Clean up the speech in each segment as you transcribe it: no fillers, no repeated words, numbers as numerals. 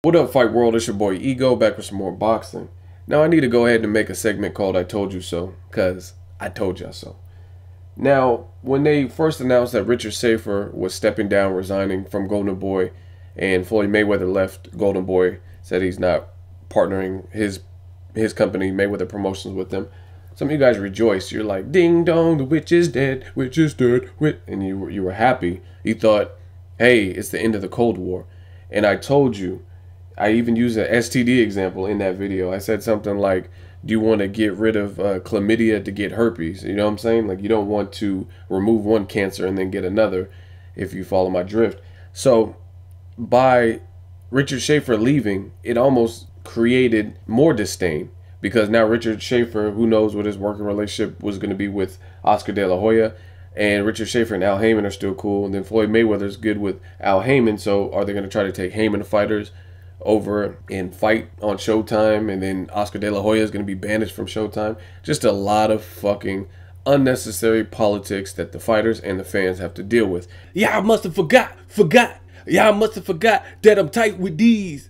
What up, Fight World? It's your boy Ego, back with some more boxing. Now I need to go ahead and make a segment called I Told You So, because I told y'all so. Now, when they first announced that Richard Schaefer was stepping down, resigning from Golden Boy, and Floyd Mayweather left Golden Boy, said he's not partnering his company, Mayweather Promotions, with them, some of you guys rejoiced. You're like, ding dong, the witch is dead, and you were happy. You thought, hey, it's the end of the Cold War. And I told you, I even used an STD example in that video. I said something like, do you want to get rid of chlamydia to get herpes? You know what I'm saying? Like, you don't want to remove one cancer and then get another, if you follow my drift. So by Richard Schaefer leaving, it almost created more disdain, because now Richard Schaefer, who knows what his working relationship was going to be with Oscar De La Hoya, and Richard Schaefer and Al Haymon are still cool, and then Floyd Mayweather's good with Al Haymon, so are they going to try to take Haymon fighters over and fight on Showtime, and then Oscar De La Hoya is going to be banished from Showtime? Just a lot of fucking unnecessary politics that the fighters and the fans have to deal with. Yeah, I must have forgot. Yeah, I must have forgot that I'm tight with these.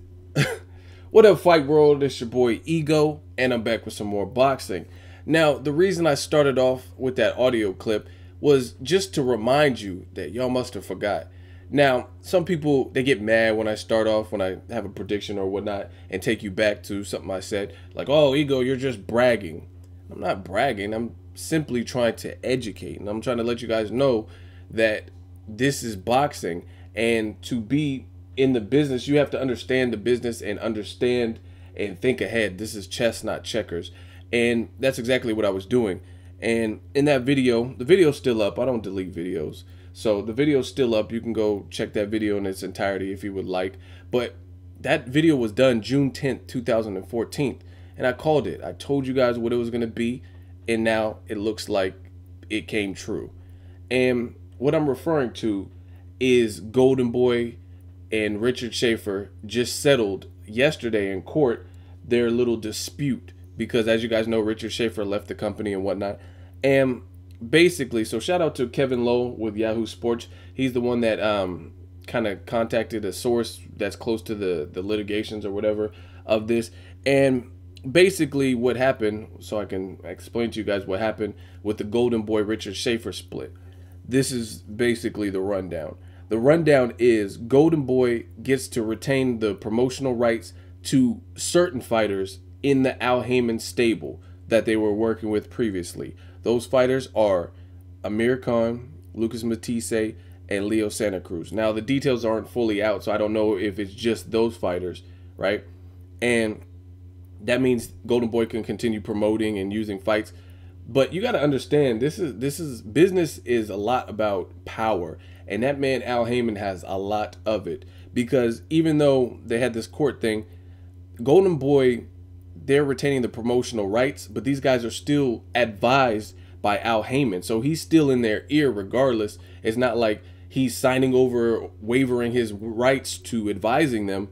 What up, Fight World? It's your boy Ego, and I'm back with some more boxing. Now, the reason I started off with that audio clip was just to remind you that y'all must have forgot. Now, some people, they get mad when I start off, when I have a prediction or whatnot, and take you back to something I said. Like, oh, Ego, you're just bragging. I'm not bragging. I'm simply trying to educate. And I'm trying to let you guys know that this is boxing. And to be in the business, you have to understand the business and understand and think ahead. This is chess, not checkers. And that's exactly what I was doing. And in that video, the video's still up. I don't delete videos. So the video's still up. You can go check that video in its entirety if you would like. But that video was done June 10th, 2014. And I called it. I told you guys what it was going to be. And now it looks like it came true. And what I'm referring to is Golden Boy and Richard Schaefer just settled yesterday in court their little dispute. Because as you guys know, Richard Schaefer left the company and whatnot. And basically, so shout out to Kevin Lowe with Yahoo Sports. He's the one that kind of contacted a source that's close to the litigations or whatever of this. And basically what happened, so I can explain to you guys what happened with the Golden Boy Richard Schaefer split. This is basically the rundown. The rundown is Golden Boy gets to retain the promotional rights to certain fighters in the Al Haymon stable that they were working with previously. Those fighters are Amir Khan, Lucas Matisse, and Leo Santa Cruz. Now, the details aren't fully out, so I don't know if it's just those fighters, right? And that means Golden Boy can continue promoting and using fights. But you got to understand, this is business is a lot about power. And that man, Al Haymon, has a lot of it. Because even though they had this court thing, Golden Boy, they're retaining the promotional rights, but these guys are still advised by Al Haymon. So he's still in their ear regardless. It's not like he's signing over, wavering his rights to advising them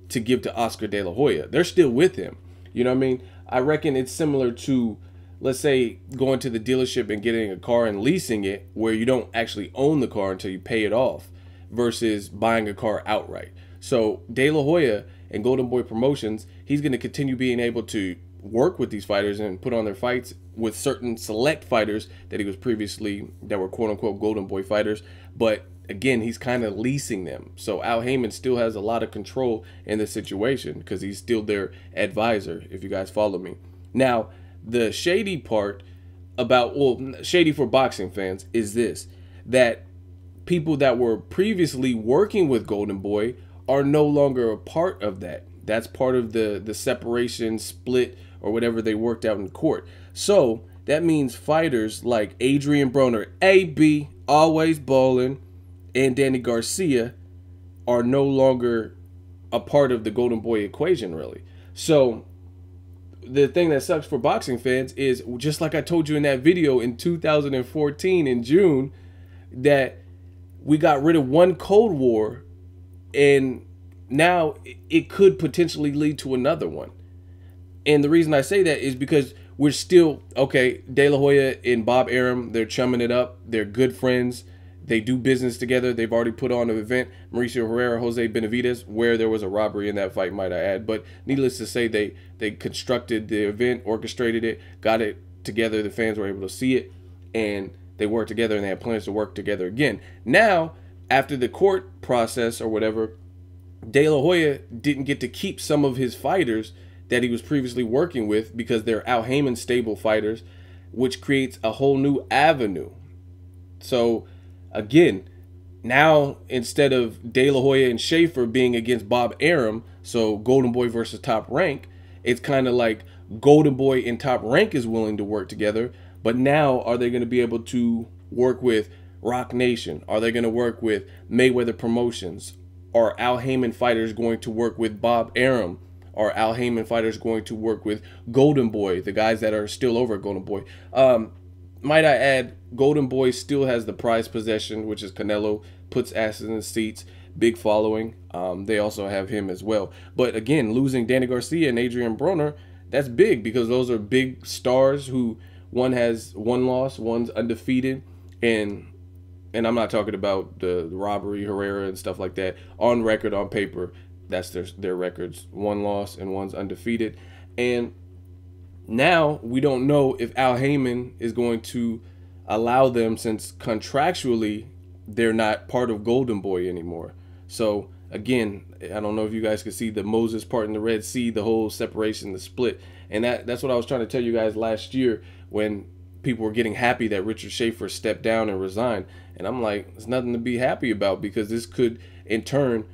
to give to Oscar De La Hoya. They're still with him. You know what I mean? I reckon it's similar to, let's say, going to the dealership and getting a car and leasing it, where you don't actually own the car until you pay it off, versus buying a car outright. So De La Hoya and Golden Boy Promotions, he's going to continue being able to work with these fighters and put on their fights with certain select fighters that he was previously, that were quote-unquote Golden Boy fighters. But again, he's kind of leasing them. So Al Haymon still has a lot of control in the situation because he's still their advisor, if you guys follow me. Now, the shady part about, well, shady for boxing fans is this, that people that were previously working with Golden Boy are no longer a part of that. That's part of the separation, split, or whatever they worked out in court. So that means fighters like Adrian Broner, AB, always ballin', and Danny Garcia are no longer a part of the Golden Boy equation, really. So the thing that sucks for boxing fans is, just like I told you in that video in 2014 in June, that we got rid of one Cold War, and now it could potentially lead to another one. And the reason I say that is because we're still, okay, De La Hoya and Bob Arum, they're chumming it up. They're good friends. They do business together. They've already put on an event, Mauricio Herrera, Jose Benavidez, where there was a robbery in that fight, might I add. But needless to say, they constructed the event, orchestrated it, got it together. The fans were able to see it, and they worked together, and they had plans to work together again. Now, after the court process or whatever, De La Hoya didn't get to keep some of his fighters that he was previously working with because they're Al Haymon stable fighters, which creates a whole new avenue. So, again, now instead of De La Hoya and Schaefer being against Bob Arum, so Golden Boy versus Top Rank, it's kind of like Golden Boy and Top Rank is willing to work together, but now are they going to be able to work with Rock Nation? Are they going to work with Mayweather Promotions? Are Al Haymon fighters going to work with Bob Arum? Are Al Haymon fighters going to work with Golden Boy, the guys that are still over at Golden Boy? Might I add, Golden Boy still has the prized possession, which is Canelo, puts asses in the seats, big following. They also have him as well. But again, losing Danny Garcia and Adrian Broner, that's big because those are big stars who one has one loss, one's undefeated, and I'm not talking about the robbery, Herrera, and stuff like that. On record, on paper, that's their records. One loss and one's undefeated. And now we don't know if Al Haymon is going to allow them, since contractually they're not part of Golden Boy anymore. So again, I don't know if you guys could see the Moses part in the Red Sea, the whole separation, the split. And that's what I was trying to tell you guys last year when people were getting happy that Richard Schaefer stepped down and resigned. And I'm like, there's nothing to be happy about, because this could in turn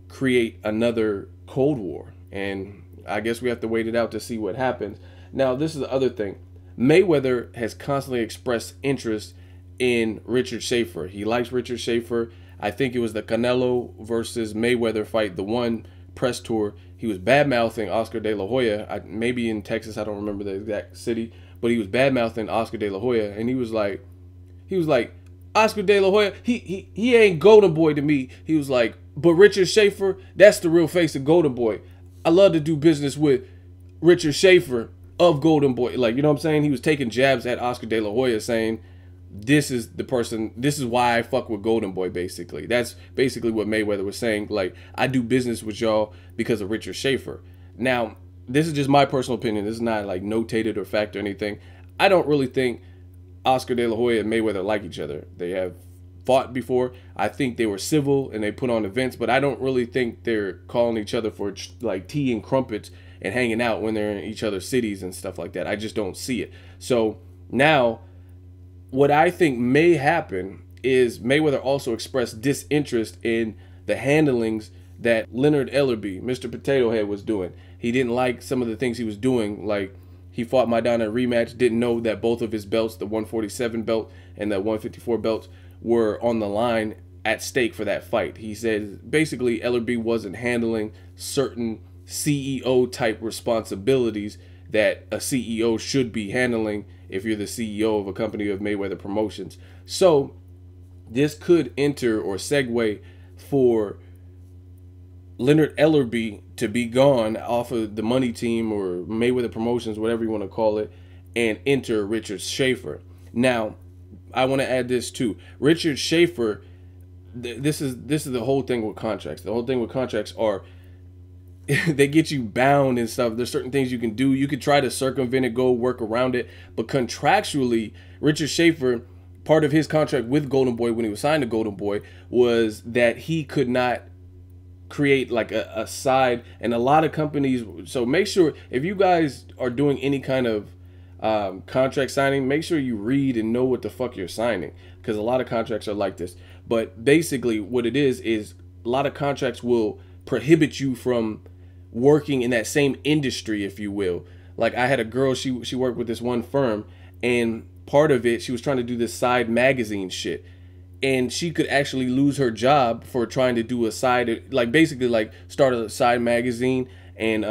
create another Cold War. And I guess we have to wait it out to see what happens. Now, this is the other thing. Mayweather has constantly expressed interest in Richard Schaefer. He likes Richard Schaefer. I think it was the Canelo versus Mayweather fight, the one press tour. He was bad-mouthing Oscar De La Hoya. Maybe in Texas, I don't remember the exact city, but he was bad-mouthing Oscar De La Hoya, and he was like, Oscar De La Hoya, he ain't Golden Boy to me. He was like, but Richard Schaefer, that's the real face of Golden Boy. I love to do business with Richard Schaefer of Golden Boy. Like, you know what I'm saying? He was taking jabs at Oscar De La Hoya, saying, this is the person, this is why I fuck with Golden Boy, basically. That's basically what Mayweather was saying. Like, I do business with y'all because of Richard Schaefer. Now, this is just my personal opinion. This is not like notated or fact or anything. I don't really think Oscar De La Hoya and Mayweather like each other. They have fought before. I think they were civil and they put on events, but I don't really think they're calling each other for like tea and crumpets and hanging out when they're in each other's cities and stuff like that. I just don't see it. So now what I think may happen is Mayweather also expressed disinterest in the handlings that Leonard Ellerbe, Mr. Potato Head, was doing. He didn't like some of the things he was doing. Like, he fought Maidana in a rematch, didn't know that both of his belts, the 147 belt and the 154 belts, were on the line at stake for that fight. He said basically Ellerbe wasn't handling certain CEO type responsibilities that a CEO should be handling if you're the CEO of a company of Mayweather Promotions. So this could enter or segue for Leonard Ellerbe to be gone off of the money team or Mayweather Promotions, whatever you want to call it, and enter Richard Schaefer. Now, I want to add this too. Richard Schaefer, this is the whole thing with contracts. The whole thing with contracts are they get you bound and stuff. There's certain things you can do. You could try to circumvent it, go work around it. But contractually, Richard Schaefer, part of his contract with Golden Boy when he was signed to Golden Boy was that he could not create like a side, and a lot of companies. So make sure if you guys are doing any kind of contract signing, make sure you read and know what the fuck you're signing, because a lot of contracts are like this. But basically what it is a lot of contracts will prohibit you from working in that same industry, if you will. Like, I had a girl, she worked with this one firm, and part of it, she was trying to do this side magazine shit, and she could actually lose her job for trying to do a side, like basically like start a side magazine and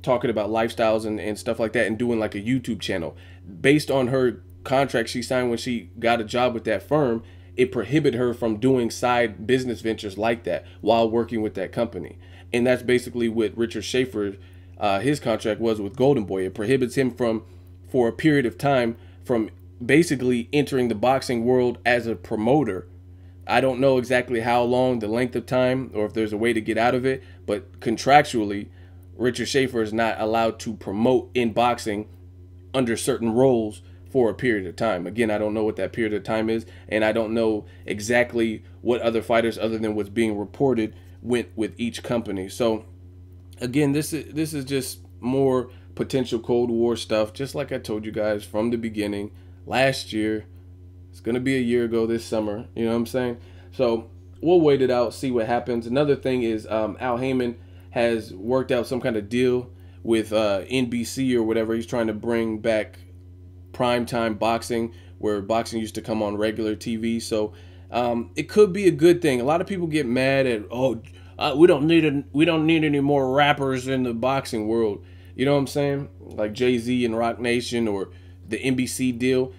talking about lifestyles and stuff like that, and doing like a YouTube channel. Based on her contract she signed when she got a job with that firm, it prohibited her from doing side business ventures like that while working with that company. And that's basically what Richard Schaefer, his contract was with Golden Boy. It prohibits him from, for a period of time, from basically entering the boxing world as a promoter. I don't know exactly how long, the length of time, or if there's a way to get out of it, but contractually, Richard Schaefer is not allowed to promote in boxing under certain roles for a period of time. Again, I don't know what that period of time is, and I don't know exactly what other fighters, other than what's being reported, went with each company. So again, this is just more potential Cold War stuff, just like I told you guys from the beginning last year. It's gonna be a year ago this summer, you know what I'm saying? So we'll wait it out, see what happens. Another thing is Al Haymon has worked out some kind of deal with NBC or whatever. He's trying to bring back primetime boxing, where boxing used to come on regular TV. So it could be a good thing. A lot of people get mad at, oh, we don't need any more rappers in the boxing world. You know what I'm saying? Like Jay-Z and Rock Nation, or the NBC deal.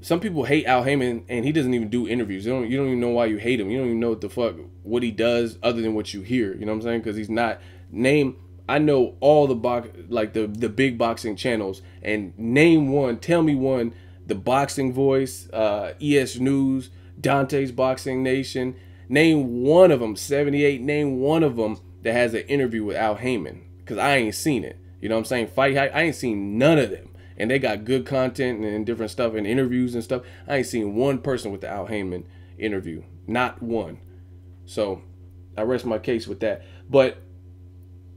Some people hate Al Haymon, and he doesn't even do interviews. You don't even know why you hate him. You don't even know what he does other than what you hear. You know what I'm saying? Because he's not I know all the the big boxing channels, and name one. Tell me one. The Boxing Voice, ES News, Dante's Boxing Nation. Name one of them. 78. Name one of them that has an interview with Al Haymon. Because I ain't seen it. You know what I'm saying? Fight Hype. I ain't seen none of them. And they got good content and different stuff and interviews and stuff. I ain't seen one person with the Al Haymon interview. Not one. So I rest my case with that. But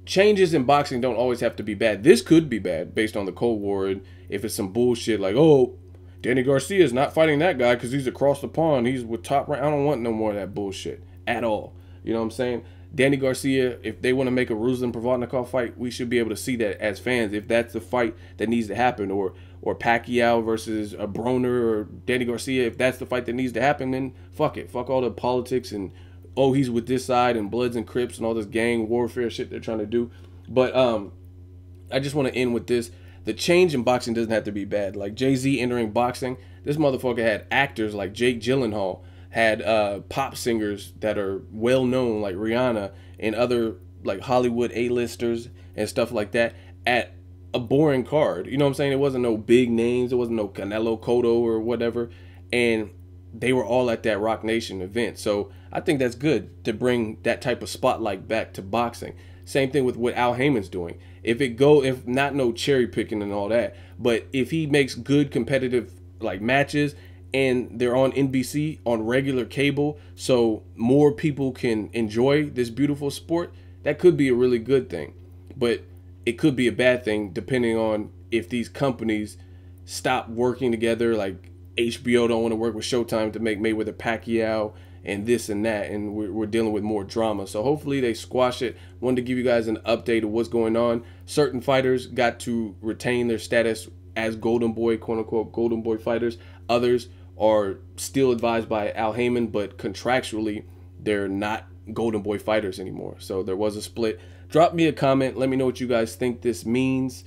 changes in boxing don't always have to be bad. This could be bad based on the Cold War. And if it's some bullshit like, oh, Danny Garcia is not fighting that guy because he's across the pond. He's with Top Rank. I don't want no more of that bullshit at all. You know what I'm saying? Danny Garcia, if they want to make a Ruslan Provodnikov fight, we should be able to see that as fans. If that's the fight that needs to happen, or Pacquiao versus a Broner or Danny Garcia, if that's the fight that needs to happen, then fuck it. Fuck all the politics and, oh, he's with this side and Bloods and Crips and all this gang warfare shit they're trying to do. But I just want to end with this. The change in boxing doesn't have to be bad. Like Jay-Z entering boxing, this motherfucker had actors like Jake Gyllenhaal, had pop singers that are well known like Rihanna and other like Hollywood A-listers and stuff like that at a boring card. You know what I'm saying? It wasn't no big names. It wasn't no Canelo Cotto or whatever. And they were all at that Rock Nation event. So I think that's good to bring that type of spotlight back to boxing. Same thing with what Al Haymon's doing. If not no cherry picking and all that, but if he makes good competitive like matches, and they're on NBC on regular cable, so more people can enjoy this beautiful sport, that could be a really good thing. But it could be a bad thing depending on if these companies stop working together. Like HBO don't want to work with Showtime to make Mayweather Pacquiao and this and that, and we're dealing with more drama. So hopefully they squash it. Wanted to give you guys an update of what's going on. Certain fighters got to retain their status as Golden Boy, quote unquote, Golden Boy fighters. Others are still advised by Al Haymon, but contractually they're not Golden Boy fighters anymore. So there was a split. Drop me a comment. Let me know what you guys think this means.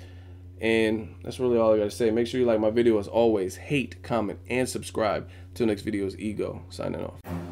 And that's really all I gotta say. Make sure you like my video as always. Hate, comment, and subscribe. Till next video is Ego signing off.